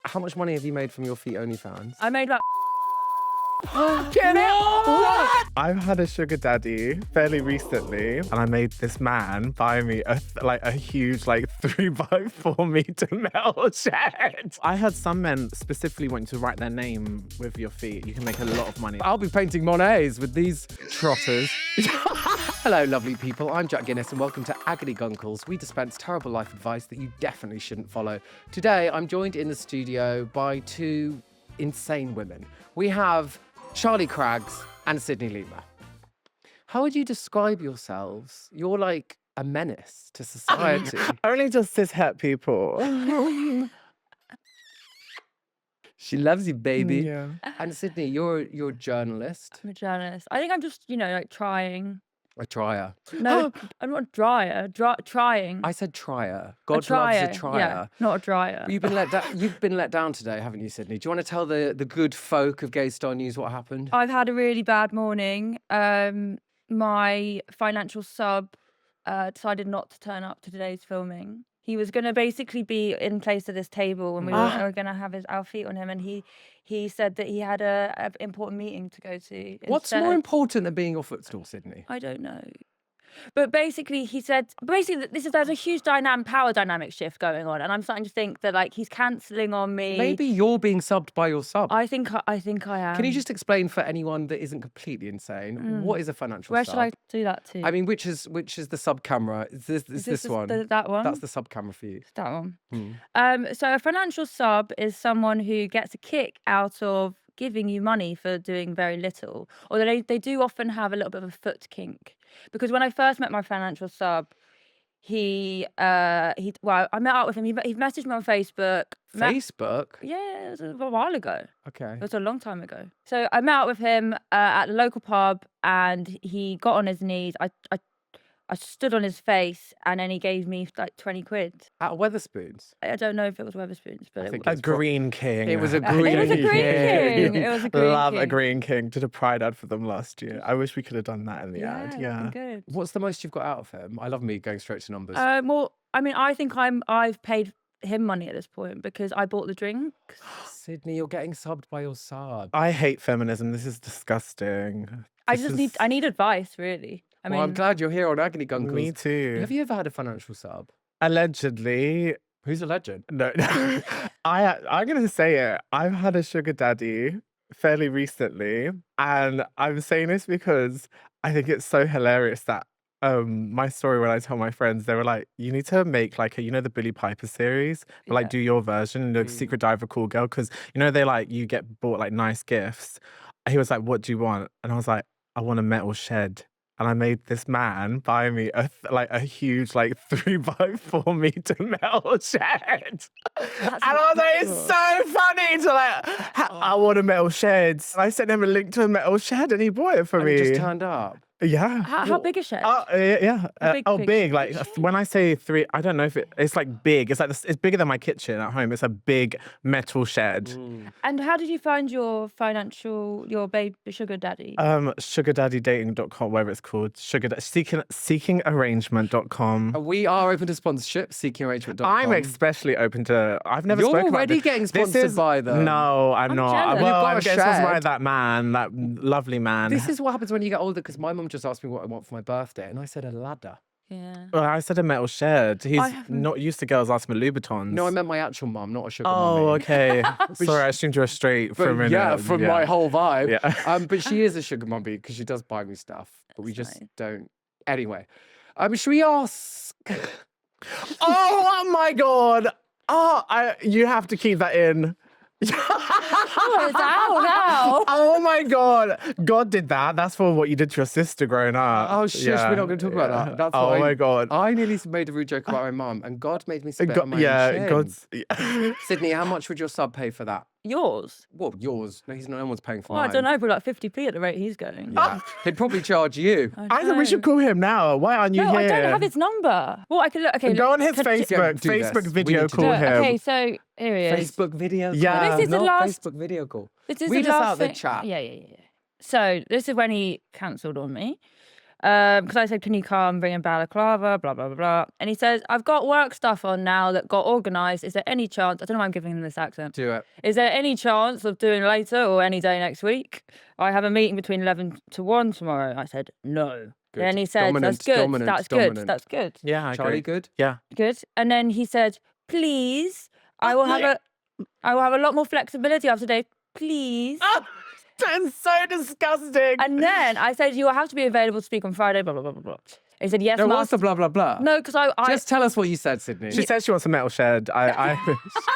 How much money have you made from your feet OnlyFans? I made like. Get it? What? I've had a sugar daddy fairly recently, and I made this man buy me a huge 3x4 meter metal shed. I heard some men specifically want to write their name with your feet. You can make a lot of money. I'll be painting Monets with these trotters. Hello, lovely people. I'm Jack Guinness, and welcome to Agony Guncles. We dispense terrible life advice that you definitely shouldn't follow. Today, I'm joined in the studio by two insane women. We have Charlie Craggs and Sydney Lima. How would you describe yourselves? You're like a menace to society. Only just cis-het people. She loves you, baby. Yeah. And Sydney, you're a journalist. I'm a journalist. I think I'm just, trying. A trier. No, I'm not a dryer. Trying. I said trier. God trier. loves a trier. Yeah, not a dryer. You've been let down today, haven't you, Sydney? Do you want to tell the good folk of Gay Star News what happened? I've had a really bad morning. My financial sub decided not to turn up to today's filming. He was going to basically be in place of this table and we were going to have our feet on him, and he said that he had an important meeting to go to. What's more important than being your footstool, Sydney? I don't know. But basically, he said, there's a huge power dynamic shift going on, and I'm starting to think that he's cancelling on me. Maybe you're being subbed by your sub. I think I am. Can you just explain for anyone that isn't completely insane, what is a financial Where sub? should I do that to? I mean, which is the sub camera? Is this one? That one? That's the sub camera for you. That one. So a financial sub is someone who gets a kick out of giving you money for doing very little, or they do often have a little bit of a foot kink. Because when I first met my financial sub, I met up with him. He messaged me on Facebook. Facebook? Yeah, it was a while ago. Okay. It was a long time ago. So I met up with him at the local pub, and he got on his knees. I stood on his face, and then he gave me 20 quid. Out of Wetherspoons? I don't know if it was Wetherspoons, but I think A green king. It was a green It was a green king. king. It was a green Love king. a green king. Did a pride ad for them last year. I wish we could have done that in the ad. that'd Yeah. be good. What's the most you've got out of him? I love me going straight to numbers. Well, I mean, I think I've paid him money at this point because I bought the drinks. Sydney, you're getting subbed by your sub. I hate feminism. This is disgusting. I need advice, really. I'm glad you're here on Agony Guncles. Me too. Have you ever had a financial sub? Allegedly. Who's a legend? No. I'm going to say it. I've had a sugar daddy fairly recently. And I'm saying this because I think it's so hilarious that my story, when I tell my friends, they were like, you need to make the Billie Piper series, but do your version, Secret Dive of a Cool Girl, because you get bought nice gifts. He was like, what do you want? And I was like, I want a metal shed. And I made this man buy me a huge 3x4 meter metal shed. And I was like, it's so funny to I want a metal shed. And I sent him a link to a metal shed, and he bought it for me. It just turned up. Yeah. How big a shed? Yeah. Big. When I say 3, I don't know if it's big. It's it's bigger than my kitchen at home. It's a big metal shed. And how did you find your sugar daddy? Sugardaddydating.com, whatever it's called. Seekingarrangement.com. We are open to sponsorship, seekingarrangement.com. I'm especially open to. I've never You're spoken about already this. getting sponsored by them. No, I'm not. jealous. Well, You've got I'm a getting sponsored by shed. that man, that lovely man. This is what happens when you get older, because my mum just asked me what I want for my birthday, and I said a ladder. Yeah. Well, I said a metal shed. He's haven't- not used to girls asking for Louboutins. No, I meant my actual mum, not a sugar Oh, mummy. okay. Sorry, I assumed you were straight for a minute. Yeah, from my whole vibe. Yeah. But she is a sugar mummy because she does buy me stuff, but we That's just nice. don't. Anyway, should we ask? Oh my God. You have to keep that in. Oh, it's out now. Oh my God. God did that. That's for what you did to your sister growing up. Oh, shush, we're not going to talk about that. That's oh what my God. I nearly made a rude joke about my mum, and God made me spit on my own chin. God's. Sydney, how much would your sub pay for that? Yours? Well, yours. No one's paying for Well, I mine. don't know, but 50p at the rate he's going. Yeah. He'd probably charge you. I think we should call him now. Why aren't you No, here? I don't have his number. Well, I can look. Okay, Go on his could- Facebook. do this. Facebook We video need to do call it. him. Okay, so here he is. Facebook video call. Yeah. This is the Not last- Facebook video call. This is Read the us last out the thing- chat. Yeah. So this is when he cancelled on me. Because I said, can you come bring in balaclava, blah, blah, blah, blah. And he says, I've got work stuff on now that got organised. Is there any chance, I don't know why I'm giving him this accent. Do it. Is there any chance of doing later or any day next week? I have a meeting between 11 to 1 tomorrow. I said, no. Good. Then he said, Dominant, that's good, dominant, that's dominant. good, that's good. Yeah, I Charlie, agree. good? Yeah. Good. And then he said, please, I will have a lot more flexibility after today. Please. Oh, that's so disgusting. And then I said, you will have to be available to speak on Friday, blah, blah, blah, blah, blah. He said, yes, No, what's Master. the blah, blah, blah? No, because I Just tell us what you said, Sydney. She says she wants a metal shed.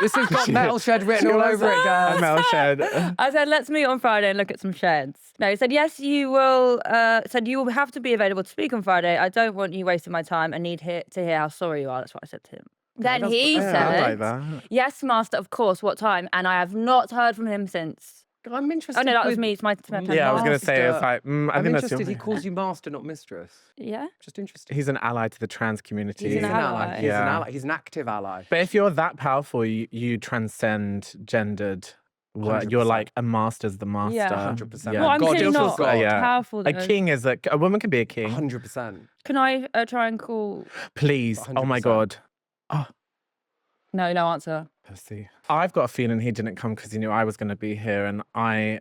This has got metal shed written She all wants over it, a guys. metal shed. I said, let's meet on Friday and look at some sheds. No, he said, yes, you will. Said, you will have to be available to speak on Friday. I don't want you wasting my time. I need to hear how sorry you are. That's what I said to him. Then he Yeah, I said, like that. yes, Master, of course, what time? And I have not heard from him since. I'm interested. Oh, no, that was with- me. It's my pen. Yeah, I was going to say, it's Master. like, I I'm think that's interested. He your... calls you master, not mistress. Yeah. Just interested. He's an ally to the trans community. He's an ally. He's an Yeah. ally. He's an active ally. But if you're that powerful, you transcend gendered. You're 100%. like a master's the master. Yeah. 100%. Yeah. Well, I'm God clearly deals with not God. Yeah. powerful. A though. king is a woman can be a king. 100%. Can I try and call? Please. Oh my 100%. God. No answer. Pussy. I've got a feeling he didn't come because he knew I was going to be here, and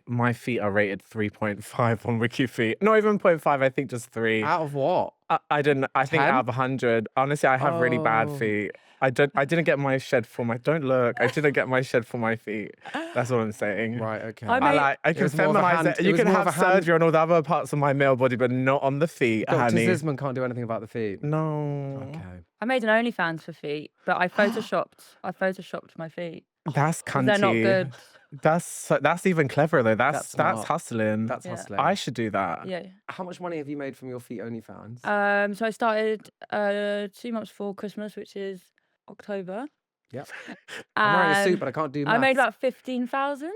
my feet are rated 3.5 on WikiFeet. Not even 0.5. I think just 3. Out of what? I didn't. I think 10? out of 100. Honestly, I have really bad Oh. feet. I didn't get my shed for my. Don't look. I didn't get my shed for my feet. That's what I'm saying. Right, okay. I may- I It can was more of a feminize hand- it. it You was can more of have a hand- surgery on all the other parts of my male body, but not on the feet, Dr. honey. Zisman can't do anything about the feet. No. Okay. I made an OnlyFans for feet, but I photoshopped my feet. That's 'Cause cunty. they're not good. That's even cleverer though. That's That's smart. hustling. That's Yeah. hustling. I should do that. Yeah. How much money have you made from your feet OnlyFans? So I started 2 months before Christmas, which is October. Yep. I'm wearing a suit, And but I can't do I made maths. about 15,000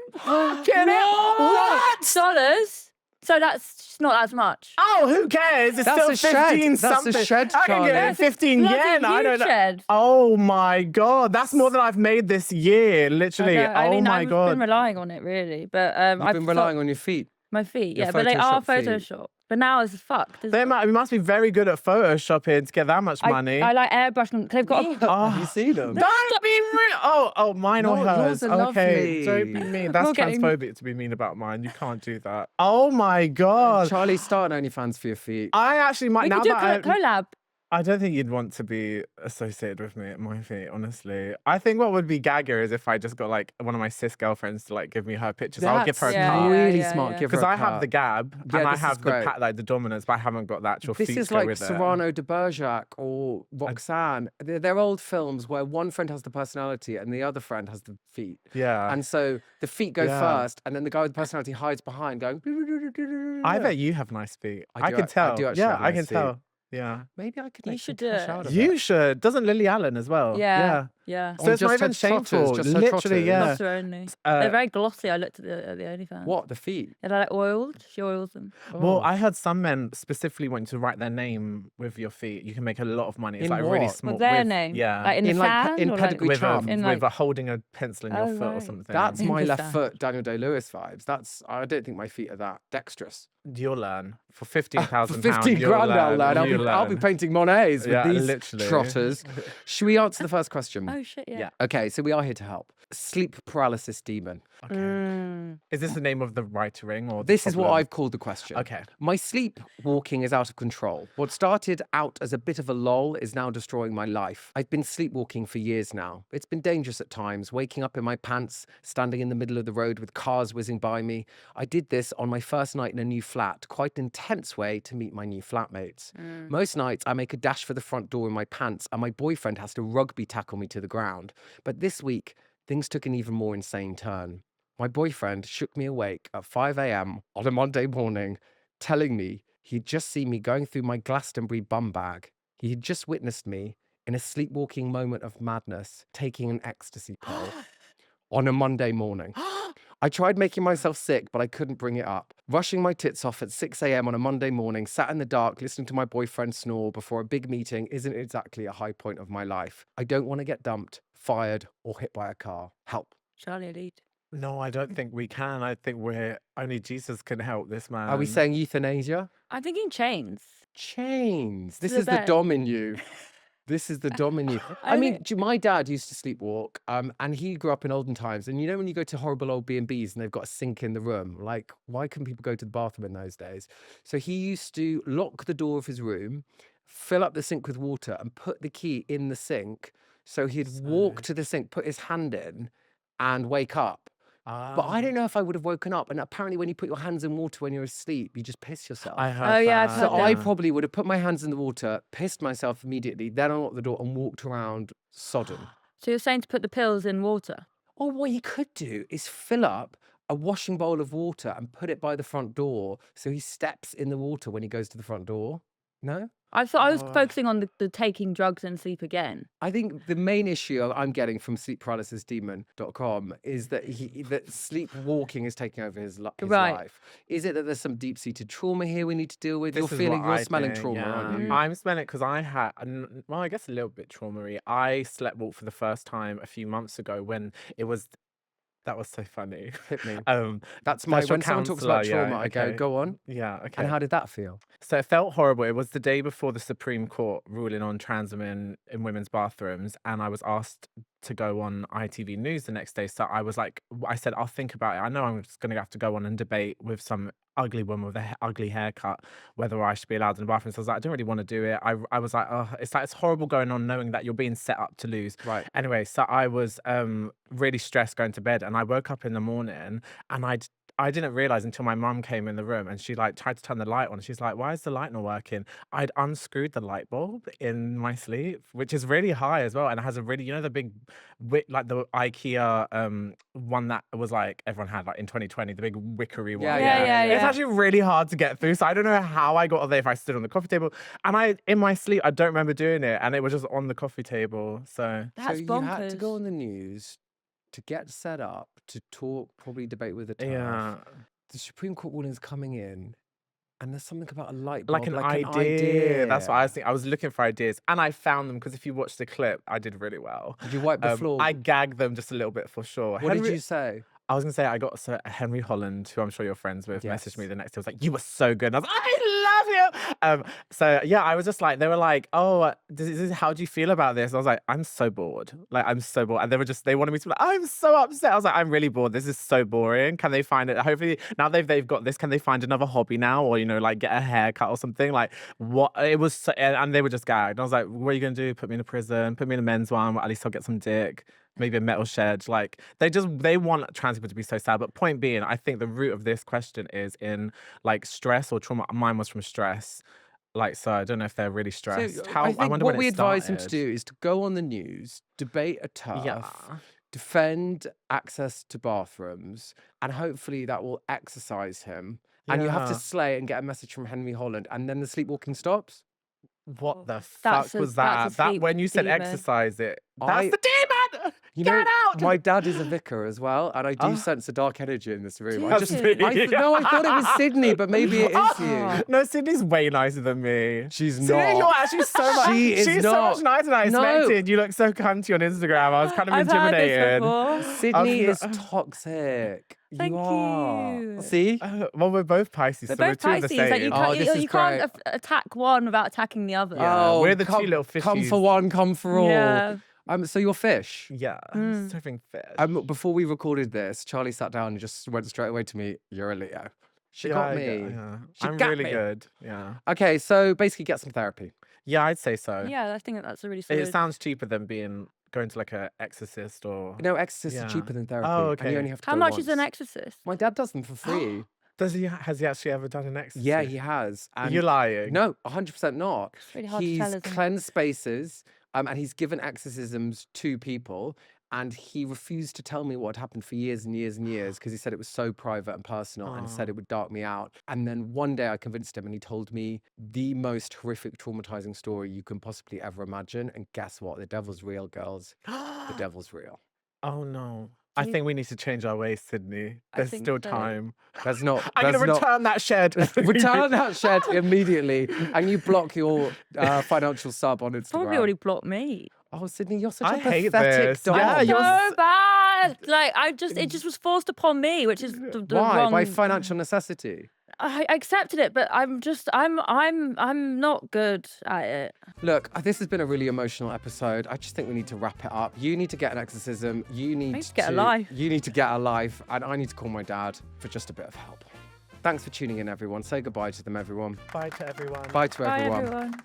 Get it? What? dollars. So that's just not as much. Oh, who cares? It's That's still a shed. 15 That's a something. shed, I can get Charlie. it 15 Bloody yen. I don't huge know. shed. Oh my God. That's more than I've made this year. Literally. I mean, my I've God. been relying on it really, but You've I've been relying on your feet. my feet, your yeah, but they are Photoshop feet. Photoshop. But now it's fucked. They must be very good at photoshopping to get that much money. I like airbrushing. They've got. Have you seen them? Don't be real. Oh, mine or No, hers. yours are Okay, lovely. don't be mean. That's Not getting- transphobic to be mean about mine. You can't do that. Oh my God. Charlie, start an OnlyFans for your feet. I actually might We now could do that a collab. I don't think you'd want to be associated with me at my feet, honestly. I think what would be gagger is if I just got like one of my cis girlfriends to like give me her pictures. I'll give her a Yeah, card. really yeah, smart. yeah. Give her Because a I have card. the gab Yeah, and I this is have the great. like the dominance, but I haven't got the actual This feet is to go like with it. Cyrano de Bergerac or Roxanne. They're old films where one friend has the personality and the other friend has the feet. Yeah. And so the feet go Yeah. first, and then the guy with the personality hides behind, going. I bet you have nice feet. I I do can act- I tell. do actually yeah, have I can nice feet. tell. Yeah. Maybe I could You make should some do cash it. out of You it. should. Doesn't Lily Allen as well? Yeah. So On it's not Just even Her Trotters, shameful. Just Her Literally, Trotters. yeah. Lots are only. Uh, They're very glossy. I looked at the OnlyFans. What? The feet? They're like oiled. She oils them. Well, Oh. I heard some men specifically want to write their name with your feet. You can make a lot of money. It's In like really what? small. With their with- name. Yeah. Like in the In, like, sand. in or like- pedigree with charm. In, with like- holding a pencil in your Oh, foot or right. something. That's my left Interesting. foot, Daniel Day-Lewis vibes. I don't think my feet are that dexterous. You'll learn. For £15,000. For 15 grand, I'll learn. You'll I'll be learn. painting Monets with Yeah, these literally. trotters. Should we answer the first question? Oh shit! Yeah. Yeah. Okay, so we are here to help. Sleep paralysis demon. Okay. Mm. Is this the name of the writing or the This is what problem? I've called the question. Okay. My sleepwalking is out of control. What started out as a bit of a lull is now destroying my life. I've been sleepwalking for years now. It's been dangerous at times, waking up in my pants, standing in the middle of the road with cars whizzing by me. I did this on my first night in a new flat, quite an intense way to meet my new flatmates. Most nights I make a dash for the front door in my pants and my boyfriend has to rugby tackle me to the ground. But this week, things took an even more insane turn. My boyfriend shook me awake at 5 a.m. on a Monday morning, telling me he'd just seen me going through my Glastonbury bum bag. He had just witnessed me in a sleepwalking moment of madness, taking an ecstasy pill on a Monday morning. I tried making myself sick, but I couldn't bring it up. Rushing my tits off at 6 a.m. on a Monday morning, sat in the dark, listening to my boyfriend snore before a big meeting isn't exactly a high point of my life. I don't want to get dumped, fired, or hit by a car. Help. Charlie Elite. No, I don't think we can. I think only Jesus can help this man. Are we saying euthanasia? I'm thinking chains Chains. This to the is the bed. dom in you. This is the dom in you. I I mean, think my dad used to sleepwalk, and he grew up in olden times. And you know when you go to horrible old B&Bs and they've got a sink in the room, like why couldn't people go to the bathroom in those days? So he used to lock the door of his room, fill up the sink with water, and put the key in the sink. So he'd walk to the sink, put his hand in, and wake up. But I don't know if I would have woken up. And apparently, when you put your hands in water when you're asleep, you just piss yourself. I heard yeah, I've that. So heard I that. probably would have put my hands in the water, pissed myself immediately, then unlocked the door and walked around sodden. So you're saying to put the pills in water? Or what you could do is fill up a washing bowl of water and put it by the front door so he steps in the water when he goes to the front door. No? I thought I was Oh. focusing on the taking drugs and sleep again. I think the main issue I'm getting from sleepparalysis.demon.com is that sleepwalking is taking over his Right. life. Is it that there's some deep-seated trauma here we need to deal with? This You're is feeling, what you're I smelling think, trauma, aren't you? I'm smelling it because I had, well, I guess a little bit trauma-y. I slept walk for the first time a few months ago when it was, that was so funny. Hit me. Um, That's my, special when someone talks about counsellor, yeah, trauma, I go, okay. go on. Yeah, okay. And how did that feel? So it felt horrible. It was the day before the Supreme Court ruling on trans women in women's bathrooms, and I was asked to go on ITV News the next day. So I was like, I said, I'll think about it. I know I'm just going to have to go on and debate with some ugly woman with a ugly haircut whether I should be allowed in the bathroom. So I was like, I don't really want to do it. I was like, oh, it's horrible going on knowing that you're being set up to lose. Right. Anyway, so I was really stressed going to bed, and I woke up in the morning and I didn't realize until my mum came in the room and she like tried to turn the light on. She's like, why is the light not working? I'd unscrewed the light bulb in my sleep, which is really high as well. And it has a really, you know, the big, like the IKEA one that was like everyone had like in 2020, the big wickery one. Yeah. It's actually really hard to get through. So I don't know how I got there if I stood on the coffee table. And in my sleep, I don't remember doing it. And it was just on the coffee table. So That's so you bonkers. had to go on the news to get set up to talk, probably debate with the TERF. yeah. The Supreme Court ruling is coming in, and there's something about a light bulb, Like an idea. That's what I was thinking. I was looking for ideas and I found them because if you watch the clip, I did really well. Did you wipe the floor? I gagged them just a little bit for sure. What did you say? I was going to say, I got Henry Holland, who I'm sure you're friends with, messaged me Yes. the next day. Was like, you were so good. And I was like, I love you. So yeah, I was just like, they were like, oh, how do you feel about this? I was like, I'm so bored. Like, I'm so bored. And they wanted me to be like, I'm so upset. I was like, I'm really bored. This is so boring. Can they find it? Hopefully, now they've got this, can they find another hobby now? Or, you know, like get a haircut or something? Like, what? It was, so, and they were just gagged. And I was like, what are you going to do? Put me in a prison? Put me in a men's one? Well, at least I'll get some dick. Maybe a metal shed. Like they want trans people to be so sad. But point being, I think the root of this question is in like stress or trauma. Mine was from stress. Like, so I don't know if they're really stressed. So How I think wonder what when we it advise him to started. do is to go on the news, debate a TERF, Yeah. defend access to bathrooms, and hopefully that will exercise him. And you have to Yeah. slay and get a message from Henry Holland, and then the sleepwalking stops. What the That's fuck a- was that's that? a That sleep when you said demon. exercise it, that's I- the demon. You Get know, out! my dad is a vicar as well, and I do Oh. sense a dark energy in this room. Do I just, you? no, I thought it was Sydney, but maybe it is you. No, Sydney's way nicer than me. She's Sydney, not. you're actually so much. She is she's so not. much nicer than I No. expected. You look so cunty on Instagram. I was kind of I've heard this intimidated. before. Sydney is not- toxic. Thank you are. you. See? Well, we're both Pisces, They're so we're both two of the Pisces. Like same. you Oh, can't, this is you can't great. attack one without attacking the other. Yeah, Oh, we're the two come, little Come fishies. for one, come for all. Yeah. So you're fish. Yeah, Mm. serving fish. Before we recorded this, Charlie sat down and just went straight away to me. You're a Leo. She Yeah, got I me. get- yeah. She I'm got really me. good. Yeah. Okay, so basically get some therapy. Yeah, I'd say so. Yeah, I think that's a really solid. It sounds cheaper than going to like a exorcist or. No, exorcists Yeah. are cheaper than therapy. Oh, And you okay. only have to How go much is an once. exorcist? My dad does them for free. Has he actually ever done an exorcist? Yeah, he has. And You're lying. No, 100% not. It's really hard He's to tell, isn't it? cleansed spaces, and he's given exorcisms to people, and he refused to tell me what had happened for years and years and years because he said it was so private and personal and said Oh. it would dark me out. And then one day I convinced him, and he told me the most horrific, traumatizing story you can possibly ever imagine. And guess what? The devil's real, girls. The devil's real. Oh no. I Do you- think we need to change our ways, Sydney. I There's think still so. time. There's not. I'm There's gonna not. return that shed. Return that shed immediately, and you block your financial sub on Instagram. Probably already blocked me. Oh, Sydney, you're such I a hate pathetic this. dog. Yeah, you're So bad. Like it just was forced upon me, which is the Why? wrong. By financial necessity. I accepted it, but I'm not good at it. Look, this has been a really emotional episode. I just think we need to wrap it up. You need to get an exorcism. You need to get a life. You need to get a life. And I need to call my dad for just a bit of help. Thanks for tuning in, everyone. Say goodbye to them, everyone. Bye to everyone. Bye to Bye, everyone. everyone.